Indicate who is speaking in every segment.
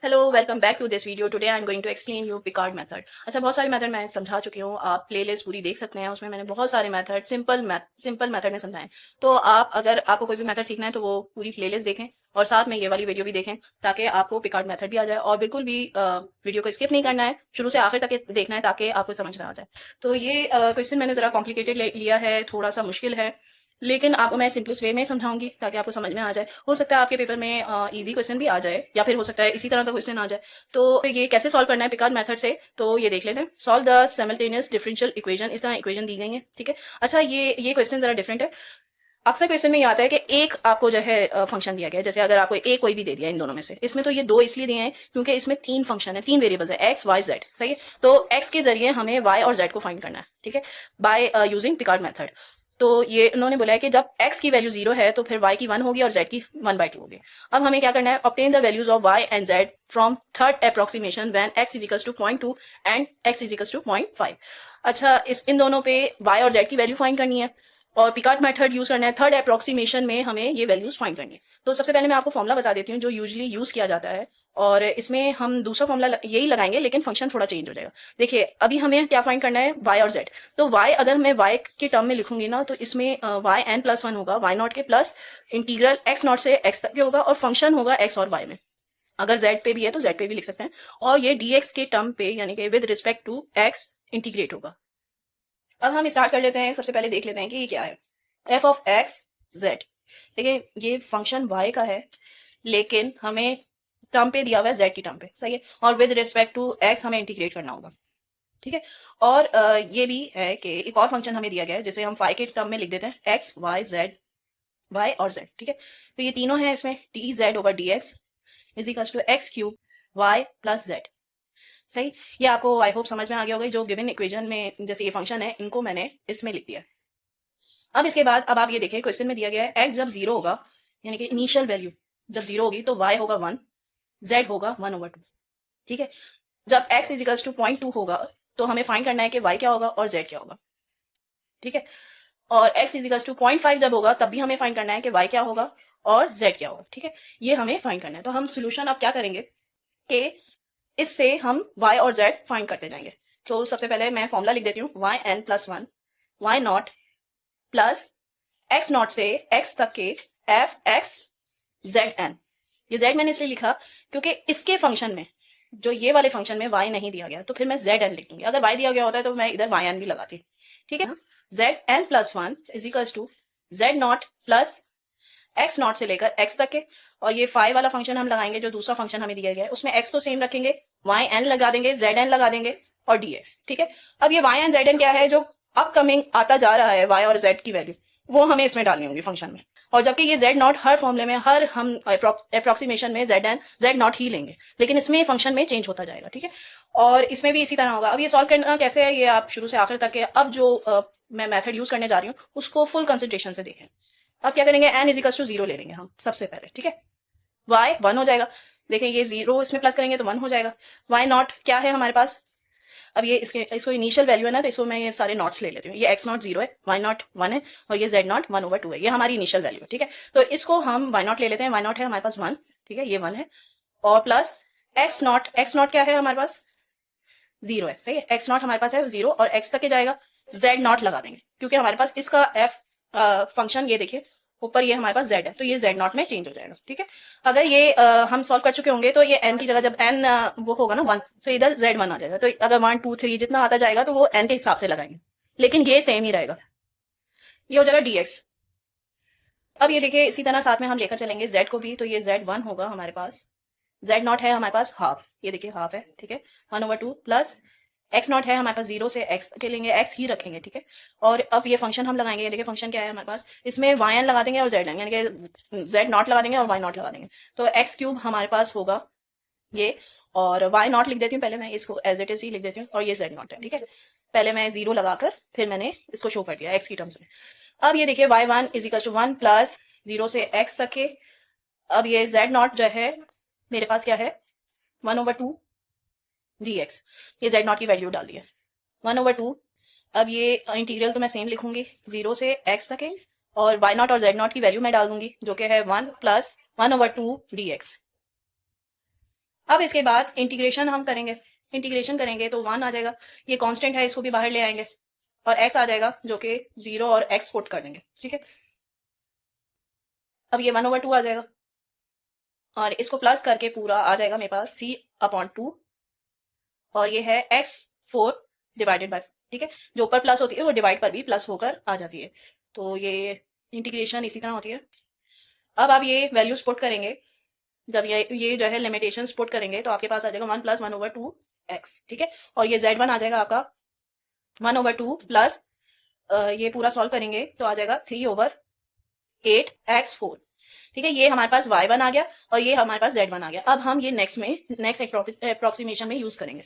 Speaker 1: Hello, welcome back to this video. Today I am going to explain you Picard method. अच्छा, बहुत सारे method मैं समझा चुकी हूँ, आप प्लेलिस्ट पूरी देख सकते हैं, उसमें मैंने बहुत सारे मेथड सिंपल मेथड में समझाए। तो आप अगर आपको कोई भी मेथड सीखना है तो वो पूरी प्लेलिस्ट देखें और साथ में ये वाली वीडियो भी देखें ताकि आपको पिकार्ड मेथड भी आ जाए और बिल्कुल भी वीडियो को स्किप नहीं करना है, शुरू से आखिर तक देखना है ताकि आपको समझ में आ जाए। तो ये क्वेश्चन मैंने जरा कॉम्प्लिकेटेड लिया है, थोड़ा सा मुश्किल है, लेकिन आपको मैं सिंपलेस्ट वे में समझाऊंगी ताकि आपको समझ में आ जाए। हो सकता है आपके पेपर में इजी क्वेश्चन भी आ जाए या फिर हो सकता है इसी तरह का क्वेश्चन आ जाए। तो ये कैसे सॉल्व करना है पिकार्ड मेथड से, तो ये देख लेते हैं। Solve the simultaneous differential equation, इस तरह इक्वेशन दी गई है, ठीक है। अच्छा, ये क्वेश्चन जरा डिफरेंट है। अक्सर क्वेश्चन में ये आता है कि एक आपको जो है फंक्शन दिया गया है, जैसे अगर आपको एक कोई भी दे दिया इन दोनों में से, इसमें तो ये दो इसलिए दिए हैं क्योंकि इसमें तीन फंक्शन है, तीन वेरिएबल्स है, एक्स वाई जेड, सही है। तो एक्स के जरिए हमें वाई और जेड को फाइंड करना है, ठीक है, बाय यूजिंग पिकार्ड मेथड। तो ये उन्होंने बोला है कि जब x की वैल्यू 0 है तो फिर y की 1 होगी और z की 1/2 होगी। अब हमें क्या करना है, obtain the values of y and z from third approximation when x is equals to 0.2 and x is equals to 0.5। अच्छा, इन दोनों पे y और z की वैल्यू फाइंड करनी है और पिकार्ड मेथड यूज करना है। थर्ड अप्रोक्सीमेशन में हमें ये वैल्यूज फाइंड करनी है। तो सबसे पहले मैं आपको फॉर्मुला बता देती हूँ जो यूजुअली यूज किया जाता है, और इसमें हम दूसरा फॉर्मुला यही लगाएंगे लेकिन फंक्शन थोड़ा चेंज हो जाएगा। देखिए, अभी हमें क्या फाइंड करना है, y और z। तो y अगर मैं y के टर्म में लिखूंगी ना तो इसमें y n प्लस 1 होगा y नॉट के, प्लस इंटीग्रल x नॉट से x तक के होगा और फंक्शन होगा x और y में। अगर z पे भी है तो z पे भी लिख सकते हैं, और ये dx के टर्म पे यानी कि with respect to x integrate होगा। अब हम स्टार्ट कर लेते हैं। सबसे पहले देख लेते हैं कि ये क्या है, f ऑफ x z। देखिए, ये फंक्शन y का है लेकिन हमें टर्म पे दिया हुआ है z की टर्म पे, सही है, और विद रिस्पेक्ट टू x हमें इंटीग्रेट करना होगा, ठीक है। और ये भी है कि एक और फंक्शन हमें दिया गया है जिसे हम फाई के टर्म में लिख देते हैं, x y z, y और z, ठीक है। तो ये तीनों हैं इसमें, d z over d x is equal to x cube y plus z, सही। ये आपको आई होप समझ में आ गया होगा। जो गिवन इक्वेशन में जैसे ये फंक्शन है इनको मैंने इसमें लिख दिया। अब इसके बाद अब आप ये देखिए, क्वेश्चन में दिया गया है x जब 0 होगा यानी कि इनिशियल वैल्यू जब 0 होगी तो y होगा 1, z होगा 1/2, ठीक है। जब x इज इक्वल्स टू 0.2 होगा तो हमें फाइंड करना है कि y क्या होगा और z क्या होगा, ठीक है। और x इज इक्वल्स टू 0.5 जब होगा तब भी हमें फाइंड करना है कि y क्या होगा और z क्या होगा, ठीक है। ये हमें फाइंड करना है। तो हम सोल्यूशन अब क्या करेंगे कि इससे हम y और z फाइंड करते जाएंगे। तो सबसे पहले मैं फॉर्मूला लिख देती हूँ, y n plus 1 y not plus x not से x तक के f x z n। ये z मैंने इसलिए लिखा क्योंकि इसके फंक्शन में, जो ये वाले फंक्शन में y नहीं दिया गया तो फिर मैं z n लिख दूंगी। अगर y दिया गया होता है तो मैं इधर y n भी लगाती, ठीक है। z n plus 1 is equals to z not plus x not से लेकर x तक के, और ये फाई वाला फंक्शन हम लगाएंगे जो दूसरा फंक्शन हमें दिया गया है, उसमें x तो सेम रखेंगे, y n लगा देंगे, z n लगा देंगे और dx, ठीक है। अब ये y n z n क्या है, जो अपकमिंग आता जा रहा है y और z की वैल्यू, वो हमें इसमें डालनी होगी फंक्शन में। और जबकि ये z नॉट हर फॉर्मूले में, हर हम अप्रोक्सीमेशन में z नॉट ही लेंगे, लेकिन इसमें फंक्शन में चेंज होता जाएगा, ठीक है। और इसमें भी इसी तरह होगा। अब ये सॉल्व करना कैसे है, ये आप शुरू से आखिर तक के अब जो मैं मेथड यूज करने जा रही हूँ उसको फुल कंसंट्रेशन से देखें। अब क्या करेंगे, n इज इक्वल्स टू 0 ले लेंगे हम सबसे पहले, ठीक है। y 1 हो जाएगा, देखें ये 0 इसमें प्लस करेंगे तो 1 हो जाएगा। y नॉट क्या है हमारे पास, अब ये इसको इनिशियल वैल्यू है ना, तो इसको मैं ये सारे नॉट्स ले लेती हूँ। ये x नॉट 0 है, y नॉट 1 है और ये z नॉट 1/2 है, ये हमारी इनिशियल वैल्यू है, ठीक है। तो इसको हम y नॉट ले लेते हैं, y नॉट है हमारे पास 1, ठीक है, ये 1 है, और प्लस x नॉट क्या है हमारे पास 0 है, सही है। x नॉट हमारे पास है 0 और x तक के जाएगा, z नॉट लगा देंगे क्योंकि हमारे पास इसका f फंक्शन, ये देखिए ऊपर ये हमारे पास z है तो ये z नॉट में चेंज हो जाएगा, ठीक है। अगर ये हम सॉल्व कर चुके होंगे तो ये n की जगह जब n वो होगा ना 1 तो इधर z1 आ जाएगा। तो अगर 1 2 3 जितना आता जाएगा तो वो n के हिसाब से लगाएंगे, लेकिन ये सेम ही रहेगा, ये हो जाएगा dx। अब ये देखिए इसी तरह साथ में हम लेकर चलेंगे z को भी, तो ये z1 होगा हमारे पास, z नॉट है हमारे पास हाफ, ये देखिए हाफ है, ठीक है, 1/2 प्लस x नॉट है हमारे पास 0 से x के लेंगे, x ही रखेंगे, ठीक है। और अब ये फंक्शन हम लगाएंगे, ये देखिए फंक्शन क्या है हमारे पास, इसमें y n लगा देंगे और z लेंगे, यानी कि z नॉट लगा देंगे और y नॉट लगा देंगे। तो x क्यूब हमारे पास होगा ये, और y नॉट लिख देती हूँ पहले, मैं इसको एज इट इज ही लिख देती हूँ, और ये z नॉट है, ठीक है। पहले मैं 0 लगाकर फिर मैंने इसको शो कर दिया x की टर्म्स में। अब ये देखिए y1 is equal to 1 plus 0 से x तक के, अब ये z नॉट जो है मेरे पास क्या है 1/2 dx, ये z नॉट की वैल्यू डाल दी है 1/2। अब ये इंटीग्रल तो मैं सेम लिखूंगी 0 से x तक है, और y नॉट और z नॉट की वैल्यू मैं डाल दूंगी जो कि है 1 प्लस 1/2 dx। अब इसके बाद इंटीग्रेशन हम करेंगे, इंटीग्रेशन करेंगे तो 1 आ जाएगा, ये कांस्टेंट है इसको भी बाहर ले आएंगे और x आ जाएगा जो कि 0 और x पुट कर देंगे, ठीक है। अब ये 1/2 आ जाएगा और इसको प्लस करके पूरा आ जाएगा मेरे पास c/2 और ये है x4 डिवाइडेड बाय, ठीक है। जो ऊपर प्लस होती है वो डिवाइड पर भी प्लस होकर आ जाती है, तो ये इंटीग्रेशन इसी तरह होती है। अब आप ये वैल्यूज पुट करेंगे, जब ये जो है लिमिटेशंस पुट करेंगे तो आपके पास आ जाएगा 1 + 1/2x, ठीक है। और ये z1 आ जाएगा आपका 1/2 प्लस ये पूरा सॉल्व करेंगे तो आ जाएगा 3/8x4, ठीक है। ये हमारे पास y1 आ गया और ये हमारे पास z1 आ गया। अब हम ये नेक्स्ट अप्रोक्सीमेशन में यूज करेंगे।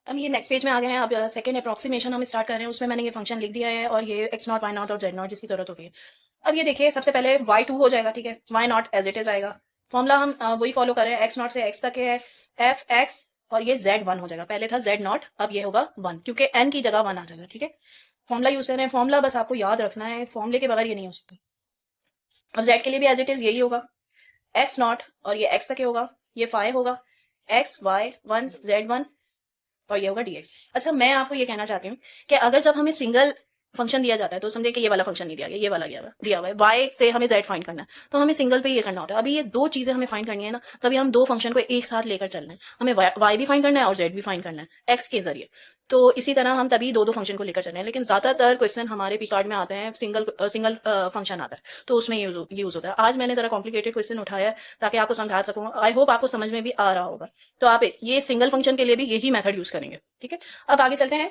Speaker 1: अब ये नेक्स्ट पेज में आ गए हैं। अब सेकंड अप्रोक्सीमेशन हम स्टार्ट कर रहे हैं, उसमें मैंने ये फंक्शन लिख दिया है और ये x0 y0 और z0 जिसकी जरूरत होती है। अब ये देखिए सबसे पहले y2 हो जाएगा, ठीक है, y0 एज इट इज आएगा। फॉर्मूला हम वही फॉलो कर रहे हैं, x0 से x तक है f(x) और ये z1 हो जाएगा, पहले था z0 अब ये होगा 1 क्योंकि n की जगह 1 आ जाएगा, ठीक है। फॉर्मूला यूज कर रहे हैं, फॉर्मूला बस आपको याद रखना है, फॉर्मूले के बगैर ये नहीं हो सकता। अब z के लिए भी एज इट इज यही होगा, x0 और ये x तक होगा, ये 5 होगा, x y1 z1 और ये होगा dx। अच्छा मैं आपको ये कहना चाहती हूँ कि अगर जब हमें सिंगल फंक्शन दिया जाता है तो समझे कि ये वाला फंक्शन नहीं दिया गया, ये वाला दिया हुआ है, y से हमें z फाइंड करना है तो हमें सिंगल पे ये करना होता है। अभी ये दो चीजें हमें फाइंड करनी है ना, तभी हम दो फंक्शन को एक साथ लेकर चलना है, हमें y भी फाइंड करना है और z भी फाइंड करना है x के जरिए। तो इसी तरह हम तभी दो फंक्शन को लेकर चल रहे हैं, लेकिन ज्यादातर क्वेश्चन हमारे पी कार्ड में आते हैं सिंगल फंक्शन आता है तो उसमें यूज होता है। आज मैंने जरा कॉम्प्लिकेटेड क्वेश्चन उठाया है ताकि आपको समझा सकूं, आई होप आपको समझ में भी आ रहा होगा। तो आप ये सिंगल फंक्शन के लिए भी यही मेथड यूज करेंगे, ठीक है। अब आगे चलते हैं,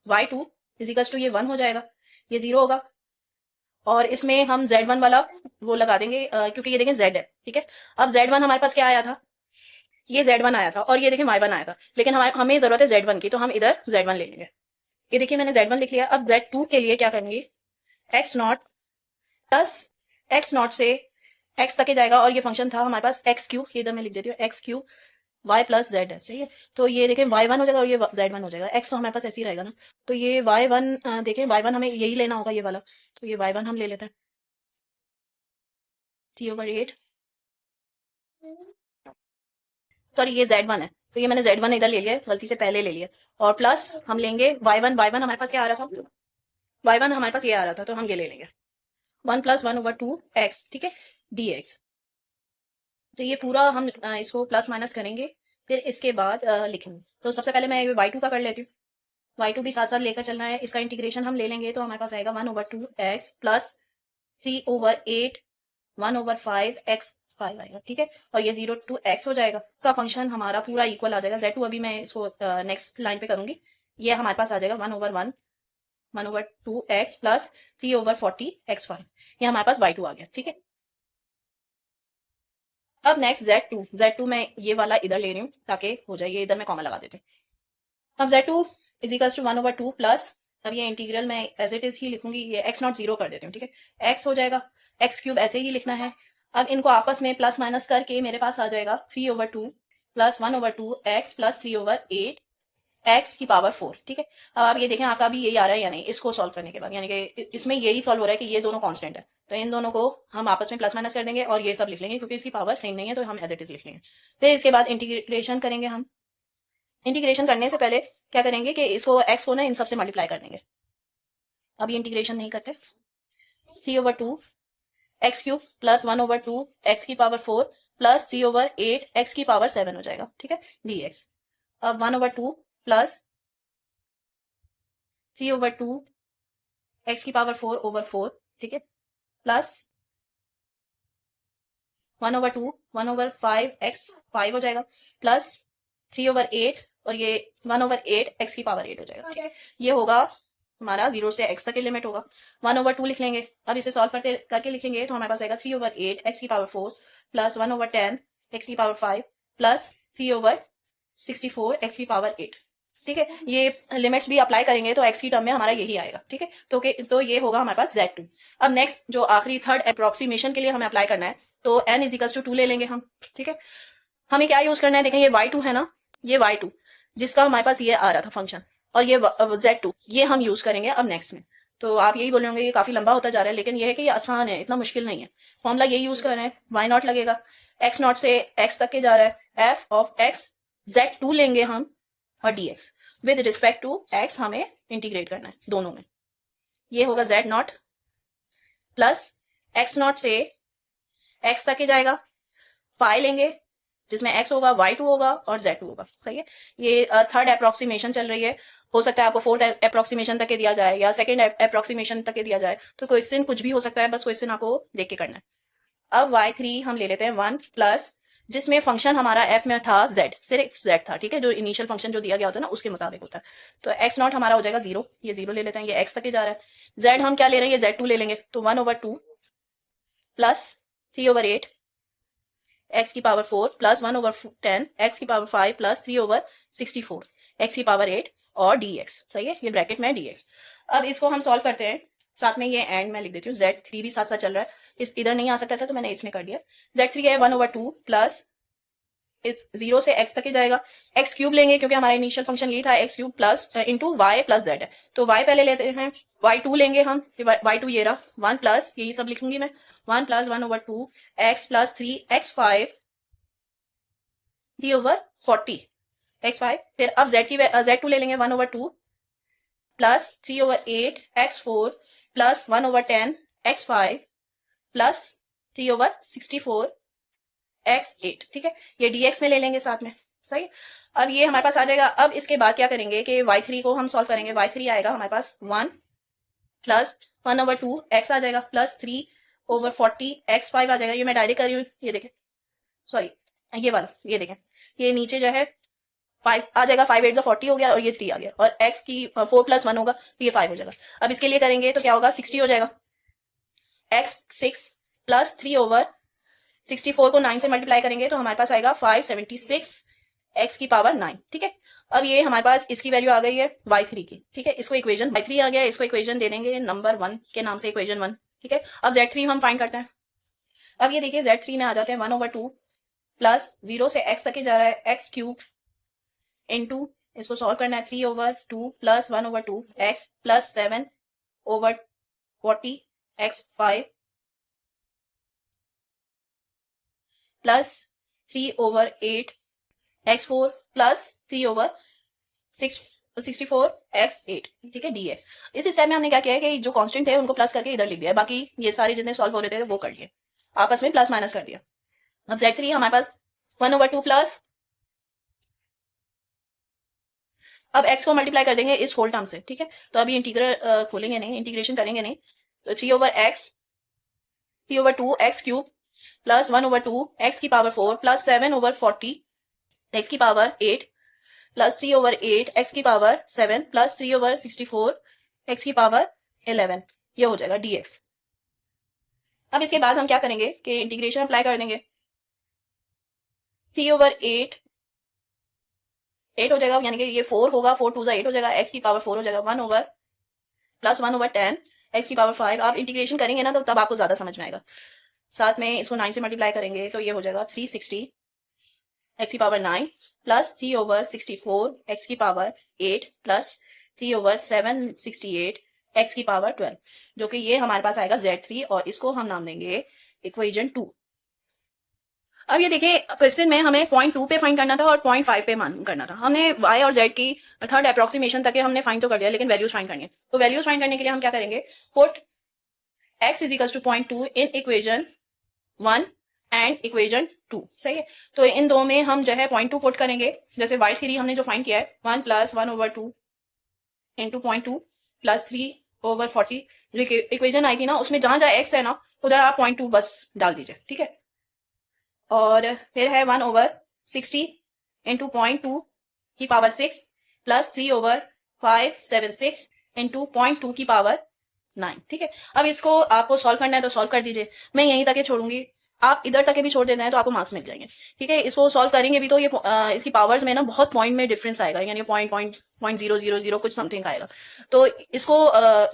Speaker 1: y2 = ये 1 हो जाएगा, ये 0 होगा और इसमें हम z1 वाला वो लगा देंगे क्योंकि ये देखें z है, ठीक है। अब z1 हमारे पास क्या आया था, ये z1 आया था और ये देखें y1 आया था, लेकिन हमें जरूरत है z1 की तो हम इधर z1 ले लेंगे। ये देखिए मैंने z1 लिख लिया। अब z2 के लिए क्या करेंगे, x0 प्लस x0 से x तक जाएगा और ये फंक्शन था हमारे पास x3, ये इधर मैं लिख देती हूँ x3 y प्लस z है, सही है। तो ये देखें y1 हो जाएगा और ये z1 हो जाएगा, x तो हमारे पास ऐसे ही रहेगा ना, तो ये y1 देखें y1 हमें यही लेना होगा, ये वाला, तो ये y1 हम ले लेते हैं 3/8, सॉरी ये z1 है तो ये मैंने z1 इधर ले लिया, गलती से पहले ले लिया, और प्लस हम लेंगे y1 हमारे पास क्या आ रहा था, y1 हमारे पास ये आ रहा था तो हम ये ले लेंगे 1 + 1/2x, ठीक है, dx। तो ये पूरा हम इसको प्लस माइनस करेंगे, फिर इसके बाद लिखेंगे। तो सबसे पहले मैं y2 का कर लेती हूँ, y2 भी साथ साथ लेकर चलना है, इसका इंटीग्रेशन हम ले लेंगे तो हमारे पास आएगा 1/2x प्लस 3/8 1/5x5 आएगा, ठीक है। और ये 0 to x हो जाएगा, इसका फंक्शन हमारा पूरा इक्वल आ जाएगा। z2 अभी मैं इसको नेक्स्ट लाइन पे करूंगी, ये हमारे पास आ जाएगा 1/1 1/2x प्लस 3/40x5, ये हमारे पास y2 आ गया, ठीक है। अब नेक्स्ट z2 मैं ये वाला इधर ले रही हूँ ताकि हो जाए, ये इधर मैं कॉमा लगा देती हूँ। अब z2 = 1/2 प्लस, अब ये इंटीग्रल मैं एज इट इज ही लिखूंगी, ये x0 0 कर देती हूँ, ठीक है, x हो जाएगा, x³ ऐसे ही लिखना है। अब इनको आपस में प्लस माइनस करके मेरे पास आ जाएगा 3/2 प्लस 1/2x प्लस 3/8 x⁴, ठीक है। अब आप ये देखें आपका भी यही आ रहा है या नहीं, इसको सॉल्व करने के बाद, यानी कि इसमें यही सॉल्व हो रहा है कि ये दोनों कांस्टेंट है तो इन दोनों को हम आपस में प्लस माइनस कर देंगे और ये सब लिख लेंगे क्योंकि इसकी पावर सेम नहीं है तो हम एज इट इज लिख लेंगे। फिर इसके बाद इंटीग्रेशन करेंगे हम। इंटीग्रेशन करने से पहले क्या करेंगे कि इसको x को ना इन सबसे मल्टीप्लाई कर देंगे। अब ये इंटीग्रेशन नहीं करते, 3/2 x³ plus 1/2 x⁴ plus 3/8 x⁴ हो जाएगा, ठीक है, dx। अब 1/2 प्लस 3/2 x⁴/4, ठीक है, प्लस 1/2 1/5x5 हो जाएगा प्लस 3/8 और ये 1/8 x⁴ हो जाएगा, ठीक है। ये होगा हमारा 0 से x तक की लिमिट होगा। 1/2 लिख लेंगे, अब इसे सॉल्व करके लिखेंगे तो हमारे पास आएगा 3/8 x⁴ plus 1/10 x⁵ plus 3/64 x⁵, ठीक है। ये लिमिट्स भी अप्लाई करेंगे तो x की टर्म में हमारा यही आएगा, ठीक है। तो ये होगा हमारे पास z2। अब नेक्स्ट जो आखिरी थर्ड अप्रोक्सीमेशन के लिए हमें अप्लाई करना है तो n = 2 ले लेंगे हम, ठीक है। हमें क्या यूज करना है, देखें ये y2 है ना, ये y2 जिसका हमारे पास ये आ रहा था फंक्शन और ये z2 ये हम यूज करेंगे अब नेक्स्ट में। तो आप यही बोल रहे होंगे ये काफी लंबा होता जा रहा है, लेकिन ये है कि ये आसान है, इतना मुश्किल नहीं है। फॉर्मूला यही यूज कर रहे हैं, वाई नॉट लगेगा, एक्स नॉट से एक्स तक के जा रहा है, एफ ऑफ एक्स z2 लेंगे हम, और dx with respect to x हमें इंटीग्रेट करना है दोनों में। ये होगा z not plus x not से x तक के जाएगा, फाई लेंगे जिसमें x होगा, y2 होगा और z2 होगा। सही है, ये थर्ड अप्रोक्सीमेशन चल रही है, हो सकता है आपको फोर्थ अप्रोक्सीमेशन तक के दिया जाए या सेकंड अप्रोक्सीमेशन तक के दिया जाए, तो क्वेश्चन कुछ भी हो सकता है, बस क्वेश्चन आपको देख के करना है। अब y3 हम ले लेते हैं 1 प्लस, जिसमें फंक्शन हमारा f में था z, सिर्फ z था, ठीक है, जो इनिशियल फंक्शन जो दिया गया होता है ना उसके मुताबिक होता है। तो x नॉट हमारा हो जाएगा 0, ये 0 ले लेते हैं, ये x तक के जा रहा है। z हम क्या ले रहे हैं, ये z2 ले लेंगे, तो 1/2 प्लस 3/8 x की पावर 4 प्लस 1/10 x की पावर 5 प्लस 3/64 x की पावर 8 और dx। सही है, ये ब्रैकेट में dx। अब इसको हम सॉल्व करते हैं, साथ में ये एंड में लिख देती हूँ, z3 भी साथ साथ चल रहा है, इस इधर नहीं आ सकता था तो मैंने इसमें कर दिया। z3 है 1/2 प्लस 0 से x तक ही जाएगा, x क्यूब लेंगे क्योंकि हमारा इनिशियल फंक्शन यही था, x cube plus into y plus z है, तो y पहले लेते हैं, y2 लेंगे हम, y2 ये रहा 1 प्लस, यही सब लिखूंगी मैं, 1 plus 1/2 x plus 3 x5 3/40 x5, फिर अब z2 ले लेंगे 1/2 plus 3/8 x4 plus 1/10 x5 plus 3/64 x8, ठीक है, ये dx में ले लेंगे साथ में। सही, अब ये हमारे पास आ जाएगा। अब इसके बाद क्या करेंगे कि y3 को हम सॉल्व करेंगे, y3 आएगा हमारे पास 1 प्लस 1/2 x आ जाएगा प्लस 3/40 x5 आ जाएगा, ये मैं डायरेक्ट कर रही हूँ, ये देखें, सॉरी ये वाला, ये देखें, ये नीचे जो है 5 आ जाएगा, 5 8 40 हो गया और ये 3 आ गया, और x की 4 प्लस 1 होगा तो ये 5 हो जाएगा। अब इसके लिए करेंगे तो क्या होगा, 60 हो जाएगा, x 6 प्लस 3/64 को 9 से मल्टीप्लाई करेंगे तो हमारे पास आएगा 576 x की पावर 9, ठीक है। अब ये हमारे पास इसकी वैल्यू आ गई है y3 की, ठीक है, इसको इक्वेशन y3 आ गया, इसको इक्वेशन दे देंगे नंबर 1 के नाम से, इक्वेशन 1, ठीक है। अब z3 हम फाइंड करते हैं। अब ये देखिए z3 में आ जाते हैं 1/2 प्लस 0 से x तक जा रहा है, x क्यूब इंटू, इसको सॉल्व करना है, 3/2 plus 1/2 x plus 7/40 x5 plus 3/8 x4 plus 3/64 x8, ठीक है, dx। इस स्टेप में हमने क्या किया है कि जो कांस्टेंट है उनको प्लस करके इधर लिख दिया है, बाकी ये सारे जितने सॉल्व हो रहे थे वो कर लिए, आपस में प्लस माइनस कर दिया। अब z3 हमारे पास 1/2 प्लस, अब x को मल्टीप्लाई कर देंगे इस होल टर्म से, ठीक है, तो अभी इंटीग्रल खोलेंगे नहीं, इंटीग्रेशन करेंगे नहीं, तो 3/2 x क्यूब प्लस 1/2 x की पावर 4 प्लस 7/40 x की पावर 8 प्लस 3/8 x की पावर 7 प्लस 3/64 x की पावर 11, ये हो जाएगा dx। अब इसके बाद हम क्या करेंगे कि इंटीग्रेशन अप्लाई कर देंगे, 3/8 8 हो जाएगा, यानी कि ये 4 होगा, 4 2 8 हो जाएगा, x की पावर 4 हो जाएगा, 1 प्लस 1/10 x की पावर 5। आप इंटीग्रेशन करेंगे ना तो तब आपको ज्यादा समझ में आएगा, साथ में इसको 9 से मल्टीप्लाई करेंगे तो ये हो जाएगा 360 x की पावर 9 प्लस 3/64 x की पावर 8 प्लस 3/768 x की पावर 12, जो कि ये हमारे पास आएगा z3, और इसको हम नाम देंगे इक्वेशन 2। अब ये देखिए क्वेश्चन में हमें 0.2 पे फाइंड करना था और 0.5 पे मान करना था, हमने y और z की थर्ड अप्रोक्सीमेशन तक हमने फाइंड तो कर लिया, लेकिन वैल्यूज फाइंड करनी है, तो वैल्यूज फाइंड करने के लिए हम क्या करेंगे, put x is equals to 0.2 in equation 1 and equation 2। सही है, तो इन दो में हम जो है 0.2 पुट करेंगे, जैसे y3 हमने जो फाइंड किया है 1 प्लस 1/2 इंटू 0.2 प्लस 3/40, जो इक्वेशन आई थी ना उसमें जहां जहां x है ना उधर आप 0.2 बस डाल दीजिए, ठीक है, और फिर है 1/60 इंटू 0.2 की पावर 6 प्लस 3/576 इंटू 0.2 की पावर 9, ठीक है। अब इसको आपको सॉल्व करना है तो सॉल्व कर दीजिए, मैं यहीं तक छोड़ूंगी, आप इधर तक भी छोड़ देना है तो आपको मार्क्स मिल जाएंगे, ठीक है। इसको सॉल्व करेंगे भी तो ये इसकी पावर्स में ना बहुत पॉइंट में डिफरेंस आएगा, यानी 0.000 कुछ समथिंग आएगा, तो इसको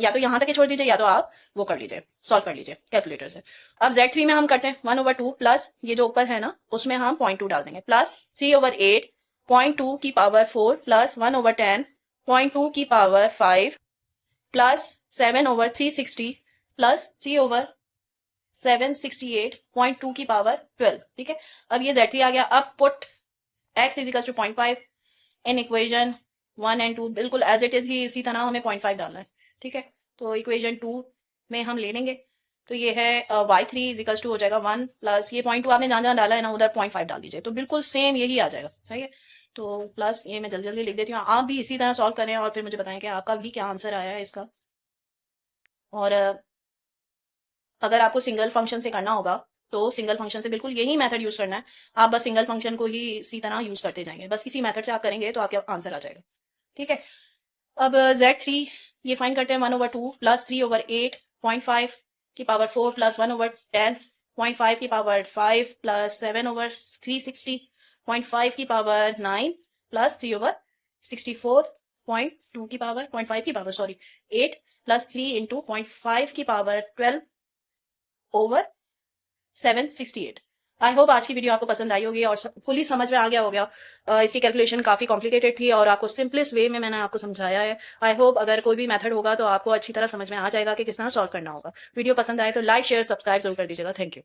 Speaker 1: या तो यहाँ तक छोड़ दीजिए या तो आप वो कर लीजिए, सॉल्व कर लीजिए कैलकुलेटर से। अब z3 में हम करते हैं 1/2 प्लस ये जो ऊपर है ना उसमें हम 0.2 डाल देंगे, प्लस 3/8 0.2 की पावर 4 प्लस 1/10 0.2 की पावर 5 प्लस 7/360 प्लस 3/768.2 की पावर 12। ठीक है, अब ये Z3 आ गया। अब put x is equal to 0.5 in equation 1 and 2, बिल्कुल एज इट इज ही इसी तरह हमें 0.5 डालना है। ठीक है, तो इक्वेजन 2 में हम ले लेंगे, तो ये है y3 इज इक्वल टू हो जाएगा 1 प्लस ये 0.2 आपने जहाँ जहाँ डाला है ना उधर 0.5 डाल दीजिए, तो बिल्कुल सेम यही आ जाएगा। सही है, तो प्लस ये मैं जल्दी जल्दी लिख देती हूँ, आप भी इसी तरह सॉल्व करें और फिर मुझे बताएं कि आपका भी क्या आंसर आया है इसका। और अगर आपको सिंगल फंक्शन से करना होगा तो सिंगल फंक्शन से बिल्कुल यही मेथड यूज करना है, आप बस सिंगल फंक्शन को ही इसी तरह यूज करते जाएंगे, बस इसी मेथड से आप करेंगे तो आपका आंसर आ जाएगा। ठीक है, अब Z3 ये फाइंड करते हैं 1/2 प्लस 3/8.5 की पावर 4 प्लस 1/10.5 की पावर 5 प्लस 7/360.5 की पावर 9 प्लस 3/64.2 की पावर 0.5 की पावर 8 प्लस 3 इंटू 0.5 की पावर 12/768। आई होप आज की वीडियो आपको पसंद आई होगी और फुली समझ में आ गया होगा। इसकी कैलकुलेशन काफी कॉम्प्लिकेटेड थी और आपको सिंपलेस्ट वे में मैंने आपको समझाया है। आई होप अगर कोई भी मेथड होगा तो आपको अच्छी तरह समझ में आ जाएगा कि किस तरह सॉल्व करना होगा। वीडियो पसंद आए तो लाइक शेयर सब्सक्राइब जरूर कर दीजिएगा। Thank you.